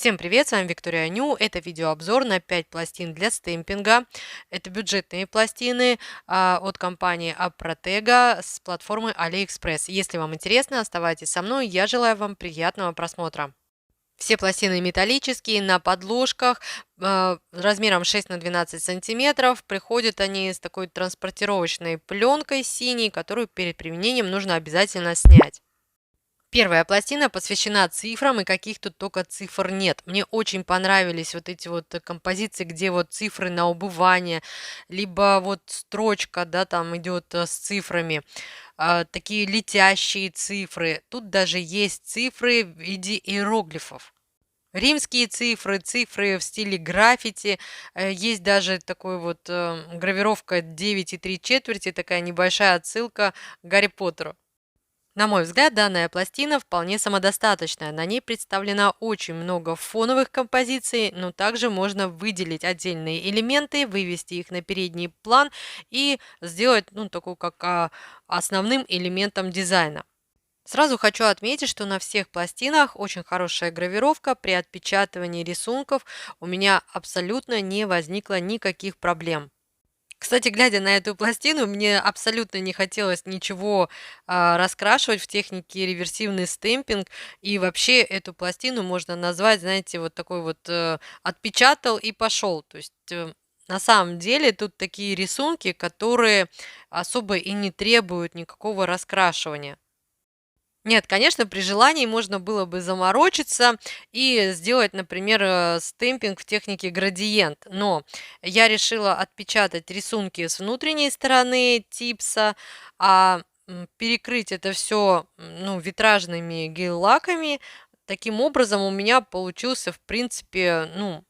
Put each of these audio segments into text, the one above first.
Всем привет, с вами Виктория Ню. Это видеообзор на 5 пластин для стемпинга. Это бюджетные пластины от компании Aprotega с платформы AliExpress. Если вам интересно, оставайтесь со мной. Я желаю вам приятного просмотра. Все пластины металлические, на подложках, размером 6 на 12 сантиметров. Приходят они с такой транспортировочной пленкой синей, которую перед применением нужно обязательно снять. Первая пластина посвящена цифрам, и каких тут только цифр нет. Мне очень понравились вот эти вот композиции, где вот цифры на убывание, либо вот строчка, да, там идет с цифрами, такие летящие цифры. Тут даже есть цифры в виде иероглифов. Римские цифры, цифры в стиле граффити. Есть даже такой вот гравировка 9,3, такая небольшая отсылка к Гарри Поттеру. На мой взгляд, данная пластина вполне самодостаточная. На ней представлено очень много фоновых композиций, но также можно выделить отдельные элементы, вывести их на передний план и сделать, ну, такую как основным элементом дизайна. Сразу хочу отметить, что на всех пластинах очень хорошая гравировка. При отпечатывании рисунков у меня абсолютно не возникло никаких проблем. Кстати, глядя на эту пластину, мне абсолютно не хотелось ничего раскрашивать в технике реверсивный стемпинг. И вообще эту пластину можно назвать, знаете, вот такой вот отпечатал и пошел. То есть на самом деле тут такие рисунки, которые особо и не требуют никакого раскрашивания. Нет, конечно, при желании можно было бы заморочиться и сделать, например, стемпинг в технике градиент. Но я решила отпечатать рисунки с внутренней стороны типса, перекрыть это все ну, витражными гель-лаками. Таким образом, у меня получился, в принципе, ну,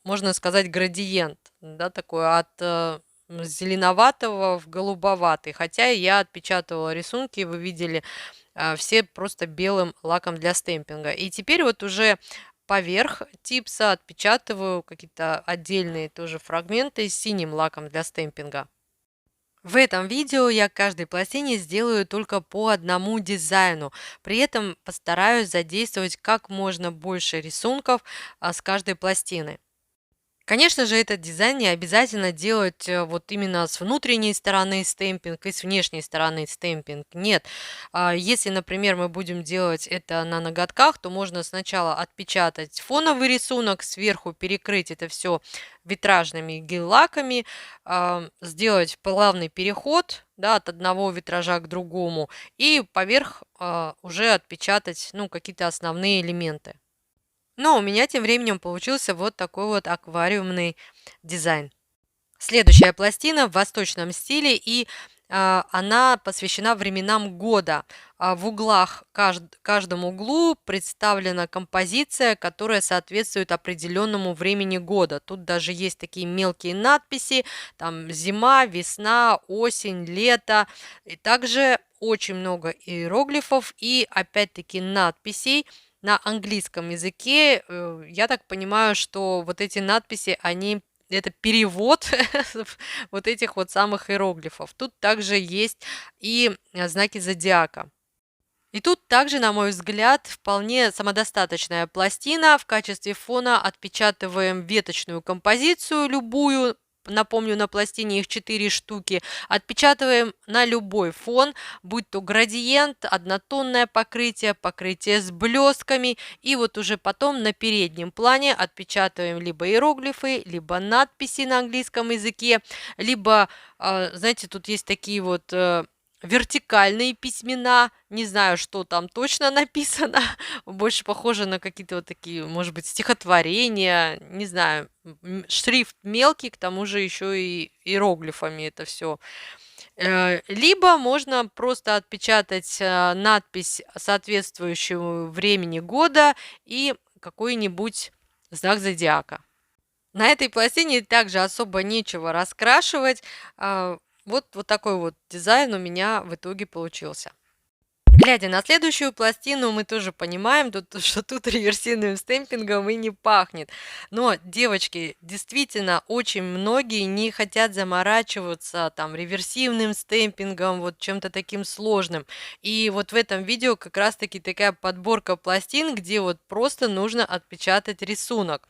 можно сказать, градиент, да, такой от зеленоватого в голубоватый. Хотя я отпечатывала рисунки, вы видели, все просто белым лаком для стемпинга. И теперь вот уже поверх типса отпечатываю какие-то отдельные тоже фрагменты с синим лаком для стемпинга. В этом видео я к каждой пластине сделаю только по одному дизайну. При этом постараюсь задействовать как можно больше рисунков с каждой пластины. Конечно же, этот дизайн не обязательно делать вот именно с внутренней стороны стемпинг и с внешней стороны стемпинг. Нет. Если, например, мы будем делать это на ноготках, то можно сначала отпечатать фоновый рисунок, сверху перекрыть это все витражными гель-лаками, сделать плавный переход, да, от одного витража к другому и поверх уже отпечатать ну, какие-то основные элементы. Но у меня тем временем получился вот такой вот аквариумный дизайн. Следующая пластина в восточном стиле, и она посвящена временам года. В углах, каждом углу представлена композиция, которая соответствует определенному времени года. Тут даже есть такие мелкие надписи, там зима, весна, осень, лето. И также очень много иероглифов и опять-таки надписей на английском языке. Я так понимаю, что вот эти надписи, они это перевод вот этих вот самых иероглифов. Тут также есть и знаки зодиака. И тут также, на мой взгляд, вполне самодостаточная пластина. В качестве фона отпечатываем веточную композицию, любую. Напомню, на пластине их 4 штуки. Отпечатываем на любой фон, будь то градиент, однотонное покрытие, покрытие с блестками. И вот уже потом на переднем плане отпечатываем либо иероглифы, либо надписи на английском языке, либо, знаете, тут есть такие вот вертикальные письмена, не знаю, что там точно написано, больше похоже на какие-то вот такие, может быть, стихотворения, не знаю, шрифт мелкий, к тому же еще и иероглифами это все. Либо можно просто отпечатать надпись соответствующего времени года и какой-нибудь знак зодиака. На этой пластине также особо нечего раскрашивать. Вот такой вот дизайн у меня в итоге получился. Глядя на следующую пластину, мы тоже понимаем, что тут реверсивным стемпингом и не пахнет. Но, девочки, действительно, очень многие не хотят заморачиваться там реверсивным стемпингом, вот чем-то таким сложным. И вот в этом видео как раз-таки такая подборка пластин, где вот просто нужно отпечатать рисунок.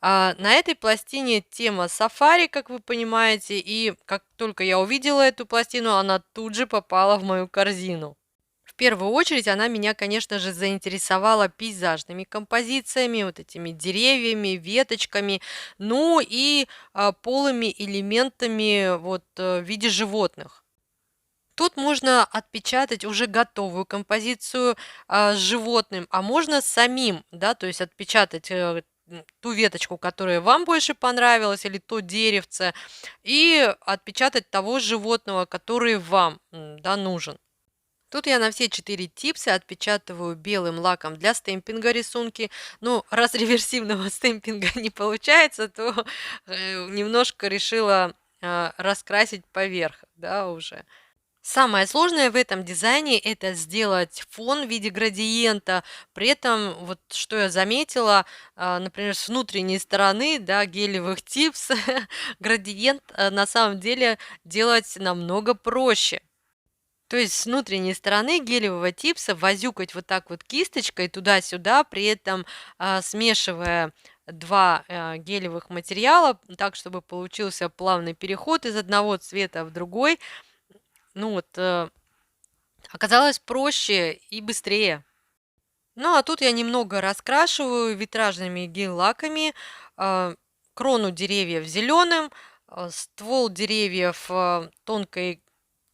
На этой пластине тема сафари, как вы понимаете, и как только я увидела эту пластину, она тут же попала в мою корзину. В первую очередь она меня, конечно же, заинтересовала пейзажными композициями, вот этими деревьями, веточками, ну и полыми элементами вот в виде животных. Тут можно отпечатать уже готовую композицию с животным, а можно самим, да, то есть отпечатать ту веточку, которая вам больше понравилась, или то деревце, и отпечатать того животного, который вам да, нужен. Тут я на все 4 типсы отпечатываю белым лаком для стемпинга рисунки. Ну, раз реверсивного стемпинга не получается, то немножко решила раскрасить поверх, да, уже. Самое сложное в этом дизайне это сделать фон в виде градиента. При этом, вот что я заметила, например, с внутренней стороны, да, гелевых типс, градиент на самом деле делать намного проще. То есть с внутренней стороны гелевого типса возюкать вот так вот кисточкой туда-сюда, при этом смешивая два гелевых материала, так, чтобы получился плавный переход из одного цвета в другой. Ну вот, оказалось проще и быстрее. Ну а тут я немного раскрашиваю витражными гель-лаками крону деревьев зеленым, ствол деревьев тонкой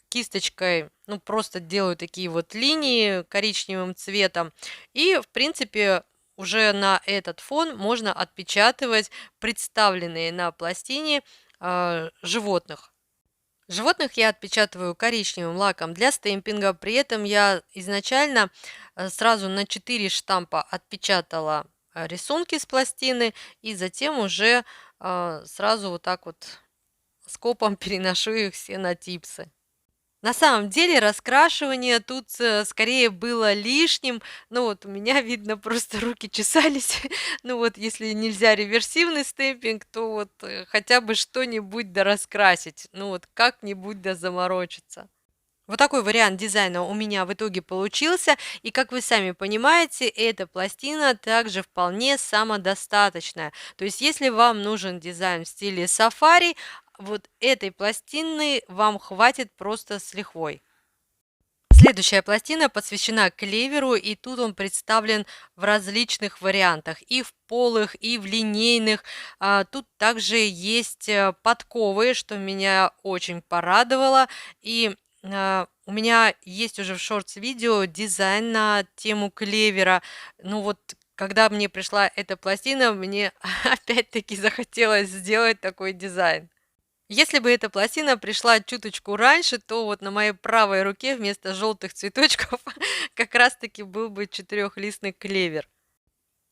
кисточкой, ну, просто делаю такие вот линии коричневым цветом. И, в принципе, уже на этот фон можно отпечатывать представленные на пластине животных. Животных я отпечатываю коричневым лаком для стемпинга. При этом я изначально сразу на 4 штампа отпечатала рисунки с пластины и затем уже сразу вот так вот скопом переношу их все на типсы. На самом деле раскрашивание тут скорее было лишним. Ну вот у меня, видно, просто руки чесались. Ну вот если нельзя реверсивный стемпинг, то вот хотя бы что-нибудь дораскрасить. Ну вот как-нибудь заморочиться. Вот такой вариант дизайна у меня в итоге получился. И как вы сами понимаете, эта пластина также вполне самодостаточная. То есть если вам нужен дизайн в стиле сафари, вот этой пластины вам хватит просто с лихвой. Следующая пластина посвящена клеверу, и тут он представлен в различных вариантах, и в полых, и в линейных. Тут также есть подковы, что меня очень порадовало. И у меня есть уже в шортс-видео дизайн на тему клевера. Ну вот, когда мне пришла эта пластина, мне опять-таки захотелось сделать такой дизайн. Если бы эта пластина пришла чуточку раньше, то вот на моей правой руке вместо желтых цветочков как раз-таки был бы четырехлистный клевер.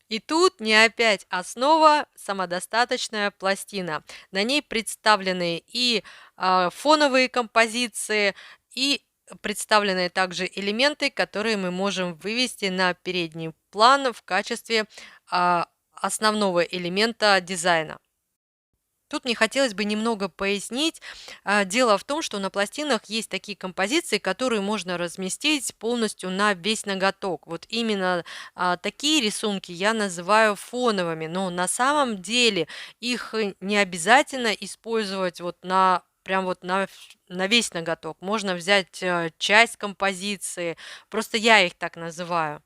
И тут не опять основа, самодостаточная пластина. На ней представлены и фоновые композиции, и представлены также элементы, которые мы можем вывести на передний план в качестве основного элемента дизайна. Тут мне хотелось бы немного пояснить. Дело в том, что на пластинах есть такие композиции, которые можно разместить полностью на весь ноготок. Вот именно такие рисунки я называю фоновыми, но на самом деле их не обязательно использовать вот на прям вот на весь ноготок. Можно взять часть композиции, просто я их так называю.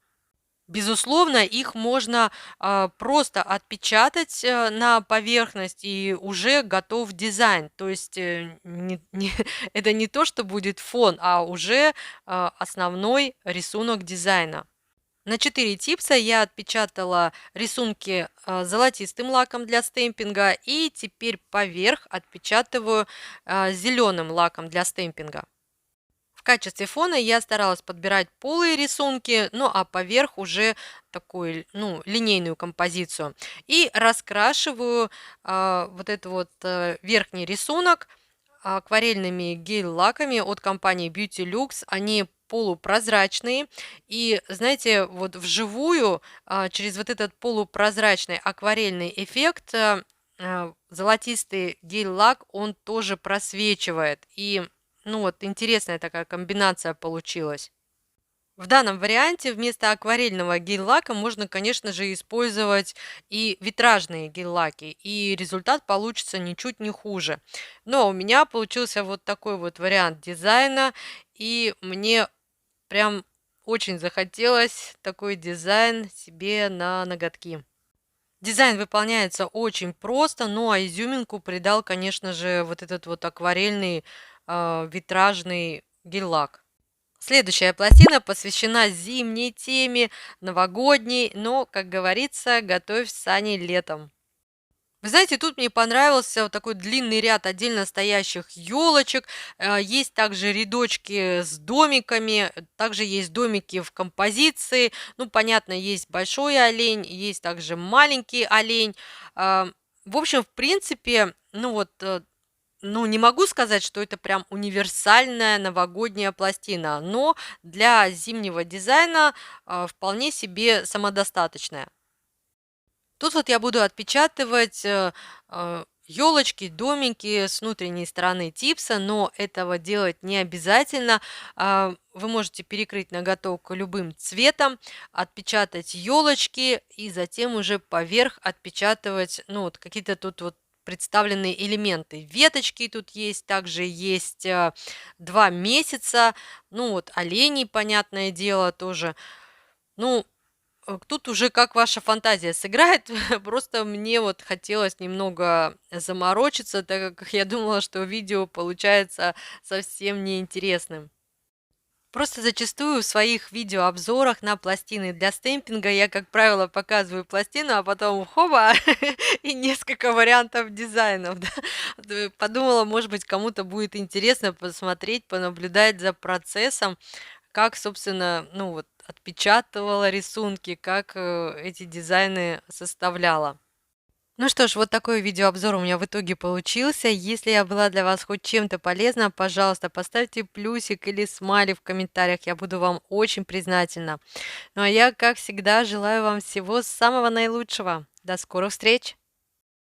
Безусловно, их можно просто отпечатать на поверхность, и уже готов дизайн. То есть это не то, что будет фон, а уже основной рисунок дизайна. На 4 типса я отпечатала рисунки золотистым лаком для стемпинга, и теперь поверх отпечатываю зеленым лаком для стемпинга. В качестве фона я старалась подбирать полые рисунки, ну а поверх уже такую, ну, линейную композицию. И раскрашиваю вот этот вот верхний рисунок акварельными гель-лаками от компании Beauty Lux. Они полупрозрачные. И знаете, вот вживую через вот этот полупрозрачный акварельный эффект золотистый гель-лак, он тоже просвечивает. И ну вот интересная такая комбинация получилась. В данном варианте вместо акварельного гель-лака можно, конечно же, использовать и витражные гель-лаки, и результат получится ничуть не хуже. Но у меня получился вот такой вот вариант дизайна, и мне прям очень захотелось такой дизайн себе на ноготки. Дизайн выполняется очень просто, ну а изюминку придал, конечно же, вот этот вот акварельный витражный гель-лак. Следующая пластина посвящена зимней теме, новогодней, но, как говорится, готовь сани летом. Вы знаете, тут мне понравился вот такой длинный ряд отдельно стоящих елочек. Есть также рядочки с домиками, также есть домики в композиции. Ну, понятно, есть большой олень, есть также маленький олень. В общем, в принципе, ну вот ну, не могу сказать, что это прям универсальная новогодняя пластина, но для зимнего дизайна вполне себе самодостаточная. Тут вот я буду отпечатывать елочки, домики с внутренней стороны типса, но этого делать не обязательно. Вы можете перекрыть ноготок любым цветом, отпечатать елочки и затем уже поверх отпечатывать, ну, вот какие-то тут вот представленные элементы. Веточки тут есть, также есть 2 месяца, ну вот оленей, понятное дело, тоже. Ну, тут уже как ваша фантазия сыграет. Просто мне вот хотелось немного заморочиться, так как я думала, что видео получается совсем неинтересным. Просто зачастую в своих видеообзорах на пластины для стемпинга я, как правило, показываю пластину, а потом хоба, и несколько вариантов дизайнов. Да. Подумала, может быть, кому-то будет интересно посмотреть, понаблюдать за процессом, как, собственно, ну вот отпечатывала рисунки, как эти дизайны составляла. Ну что ж, вот такой видеообзор у меня в итоге получился. Если я была для вас хоть чем-то полезна, пожалуйста, поставьте плюсик или смайли в комментариях. Я буду вам очень признательна. Ну а я, как всегда, желаю вам всего самого наилучшего. До скорых встреч!